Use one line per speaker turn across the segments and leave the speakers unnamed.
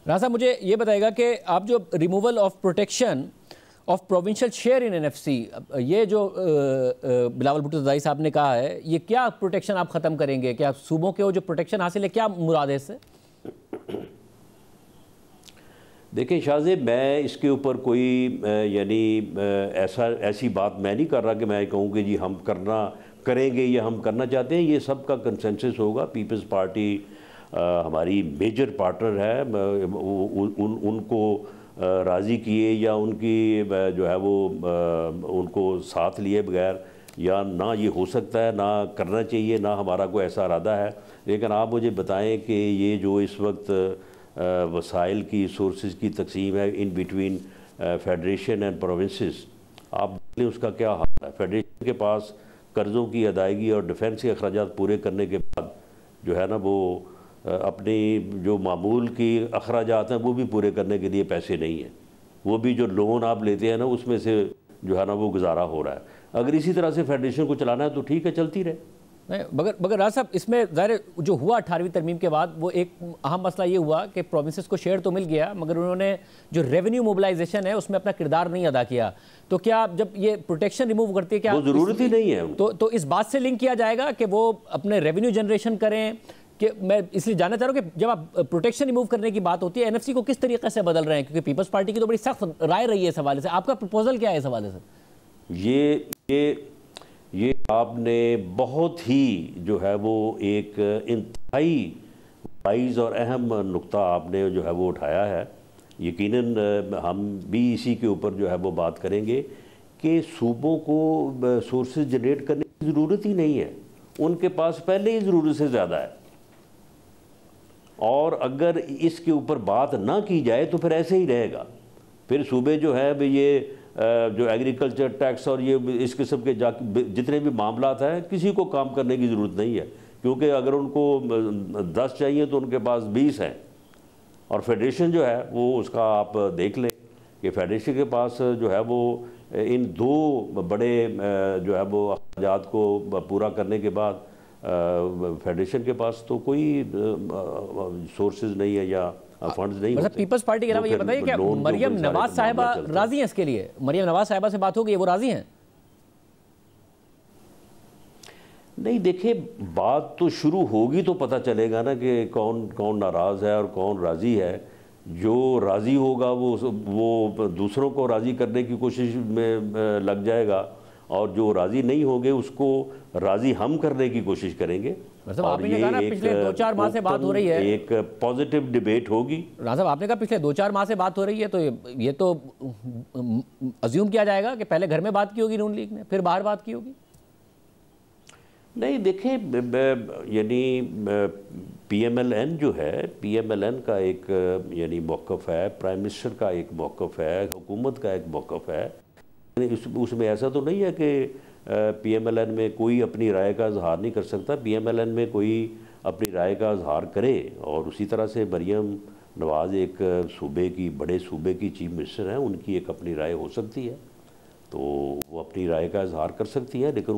राणा साहब, मुझे ये बताएगा कि आप जो removal of protection of provincial share in NFC, ये जो बिलावल भुट्टो ज़रदारी साहब ने कहा है, ये क्या प्रोटेक्शन आप ख़त्म करेंगे? क्या सूबों के वो जो प्रोटेक्शन हासिल है, क्या मुराद है इससे?
देखिए शाहज़ेब, मैं इसके ऊपर कोई ऐसी बात मैं नहीं कर रहा कि मैं कहूँ कि जी हम करेंगे या हम करना चाहते हैं। ये सब का कंसेंसस होगा। पीपल्स पार्टी हमारी मेजर पार्टनर है। उनको राज़ी किए या उनकी जो है वो उनको साथ लिए बगैर या ना ये हो सकता है, ना करना चाहिए, ना हमारा कोई ऐसा इरादा है। लेकिन आप मुझे बताएं कि ये जो इस वक्त वसाइल की सोर्सेज की तकसीम है in between federation and provinces, आप देख लें उसका क्या हाल है। फेडरेशन के पास कर्ज़ों की अदायगी और डिफेंस के अखराजात पूरे करने के बाद जो है ना वो अपनी जो मामूल की अखराजात हैं वो भी पूरे करने के लिए पैसे नहीं हैं। वो भी जो लोन आप लेते हैं ना उसमें से जो है ना वो गुजारा हो रहा है। अगर इसी तरह से फेडरेशन को चलाना है तो ठीक है, चलती रहे।
नहीं, मगर राज साहब, इसमें ज़ाहिर जो हुआ 18वीं तरमीम के बाद वो एक अहम मसला ये हुआ कि प्रोविंसेस को शेयर तो मिल गया, मगर उन्होंने जो रेवेन्यू मोबिलाइजेशन है उसमें अपना किरदार नहीं अदा किया। तो क्या जब ये प्रोटेक्शन रिमूव करती है, क्या
वो ज़रूरत ही नहीं है
तो इस बात से लिंक किया जाएगा कि वो अपने रेवेन्यू जनरेशन करें? कि मैं इसलिए जानना चाह रहा हूँ कि जब आप प्रोटेक्शन रिमूव करने की बात होती है, एनएफसी को किस तरीके से बदल रहे हैं? क्योंकि पीपल्स पार्टी की तो बड़ी सख्त राय रही है इस हवाले से। आपका प्रपोजल क्या है इस हवाले से?
ये आपने बहुत ही जो है वो एक इंतहाई वाइज और अहम नुक्ता आपने जो है वो उठाया है। यकीनन हम भी इसी के ऊपर जो है वो बात करेंगे कि सूबों को सोर्सेज जनरेट करने की ज़रूरत ही नहीं है। उनके पास पहले ही ज़रूरत से ज़्यादा है, और अगर इसके ऊपर बात ना की जाए तो फिर ऐसे ही रहेगा। फिर सूबे जो है ये जो एग्रीकल्चर टैक्स और ये इस किस्म के जितने भी मामलात हैं, किसी को काम करने की ज़रूरत नहीं है, क्योंकि अगर उनको 10 चाहिए तो उनके पास 20 हैं। और फेडरेशन जो है वो उसका आप देख लें कि फेडरेशन के पास जो है वो इन दो बड़े जो है वो अखराजात को पूरा करने के बाद फेडरेशन के पास तो कोई सोर्सेज नहीं है या फंड्स नहीं होते।
पीपल्स पार्टी के अलावा ये बताइए क्या मरियम नवाज साहिबा राजी हैं इसके लिए? मरियम नवाज साहिबा से बात होगी, वो राजी हैं?
नहीं, देखिए बात तो शुरू होगी तो पता चलेगा ना कि कौन कौन नाराज़ है और कौन राज़ी है। जो राज़ी होगा वो दूसरों को राज़ी करने की कोशिश में लग जाएगा, और जो राज़ी नहीं होंगे उसको राज़ी हम करने की कोशिश करेंगे।
मतलब आपने कहा ना पिछले 2-4 माह से बात हो रही है,
एक पॉजिटिव डिबेट होगी।
राजा साहब, आपने कहा पिछले 2-4 माह से बात हो रही है, तो ये तो अज्यूम किया जाएगा कि पहले घर में बात की होगी नून लीग ने, फिर बाहर बात की होगी।
नहीं, देखिए PMLN जो है, PMLN का एक मौक़िफ़ है, प्राइम मिनिस्टर का एक मौक़िफ़ है, हुकूमत का एक मौक़िफ़ है। उसमें ऐसा तो नहीं है कि PMLN में कोई अपनी राय का इजहार नहीं कर सकता। PMLN में कोई अपनी राय का इजहार करे, और उसी तरह से मरियम नवाज़ एक बड़े सूबे की चीफ मिनिस्टर हैं, उनकी एक अपनी राय हो सकती है, तो वो अपनी राय का इजहार कर सकती है। लेकिन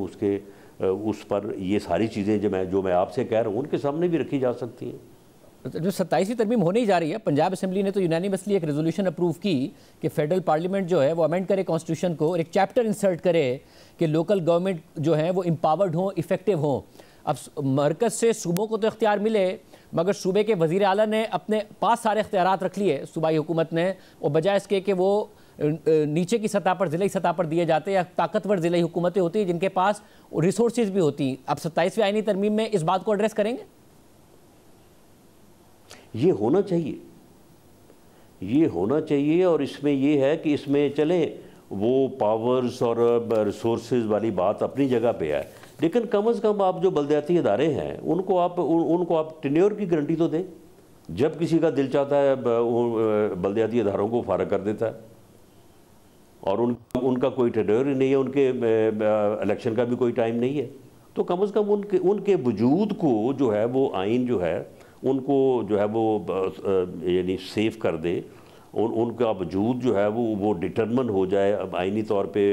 उस पर ये सारी चीज़ें जो मैं आपसे कह रहा हूँ उनके सामने भी रखी जा सकती हैं।
जो 27वीं तरमीम होने ही जा रही है, पंजाब असेंबली ने तो यूनानिमसली एक रेजोल्यूशन अप्रूव की कि फेडरल पार्लियामेंट जो है वो अमेंड करे कॉन्स्टिट्यूशन को और एक चैप्टर इंसर्ट करे कि लोकल गवर्नमेंट जो है वो एम्पावर्ड हों, इफेक्टिव हों। अब मरकज़ से सूबों को तो इख्तियार मिले, मगर सूबे के वज़ीर आला ने अपने पास सारे इख्तियारात रख लिए सूबाई हुकूमत ने, और बजाय इसके कि वो नीचे की सतह पर, ज़िले सतह पर दिए जाते, या ताकतवर ज़िले हुकूमतें होती हैं जिनके पास रिसोर्सेज भी होती। अब 27वीं आईनी तरमीम में इस बात को एड्रेस करेंगे?
ये होना चाहिए, और इसमें ये है कि इसमें चले वो पावर्स और रिसोर्सेज वाली बात अपनी जगह पे है, लेकिन कम से कम आप जो बलदियाती इदारे हैं उनको आप टेन्योर की गारंटी तो दें। जब किसी का दिल चाहता है बलदियाती इदारों को फारग कर देता है, और उनका कोई टेन्योर ही नहीं है, उनके इलेक्शन का भी कोई टाइम नहीं है। तो कम से कम उनके वजूद को जो है वो आइन जो है उनको जो है वो सेफ कर दे, उनका वजूद जो है वो डिटरमन हो जाए, अब आइनी तौर पे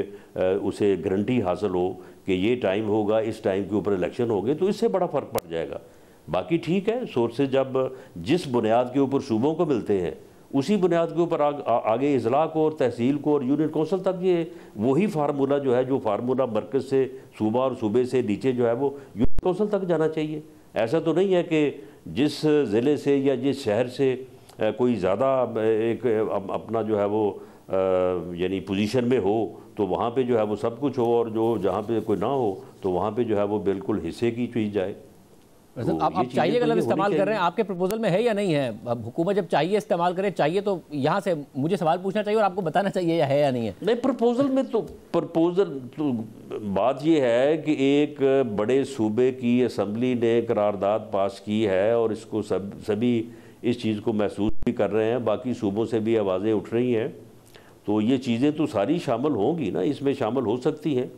उसे गारंटी हासिल हो कि ये टाइम होगा, इस टाइम के ऊपर इलेक्शन होंगे, तो इससे बड़ा फ़र्क पड़ जाएगा। बाकी ठीक है, सोर्सेज जब जिस बुनियाद के ऊपर सूबों को मिलते हैं उसी बुनियाद के ऊपर आगे इजला को और तहसील को और यूनियन कौंसल तक ये वही फार्मूला जो है, जो फार्मूला मरकज़ से सूबा और सूबे से नीचे जो है वो यूनियन कौंसल तक जाना चाहिए। ऐसा तो नहीं है कि जिस ज़िले से या जिस शहर से कोई ज़्यादा एक अपना जो है वो यानी पोजीशन में हो तो वहाँ पे जो है वो सब कुछ हो, और जो जहाँ पे कोई ना हो तो वहाँ पे जो है वो बिल्कुल हिस्से की चीज़ जाए।
तो आप चाहिए गलत इस्तेमाल कर रहे हैं, आपके प्रपोजल में है या नहीं है? अब हुकूमत जब चाहिए इस्तेमाल करे, चाहिए तो यहाँ से मुझे सवाल पूछना चाहिए और आपको बताना चाहिए या है या नहीं है।
नहीं, प्रपोजल में तो बात ये है कि एक बड़े सूबे की असम्बली ने करारदाद पास की है और इसको सभी इस चीज़ को महसूस भी कर रहे हैं, बाकी सूबों से भी आवाज़ें उठ रही हैं, तो ये चीज़ें तो सारी शामिल होंगी ना, इसमें शामिल हो सकती हैं।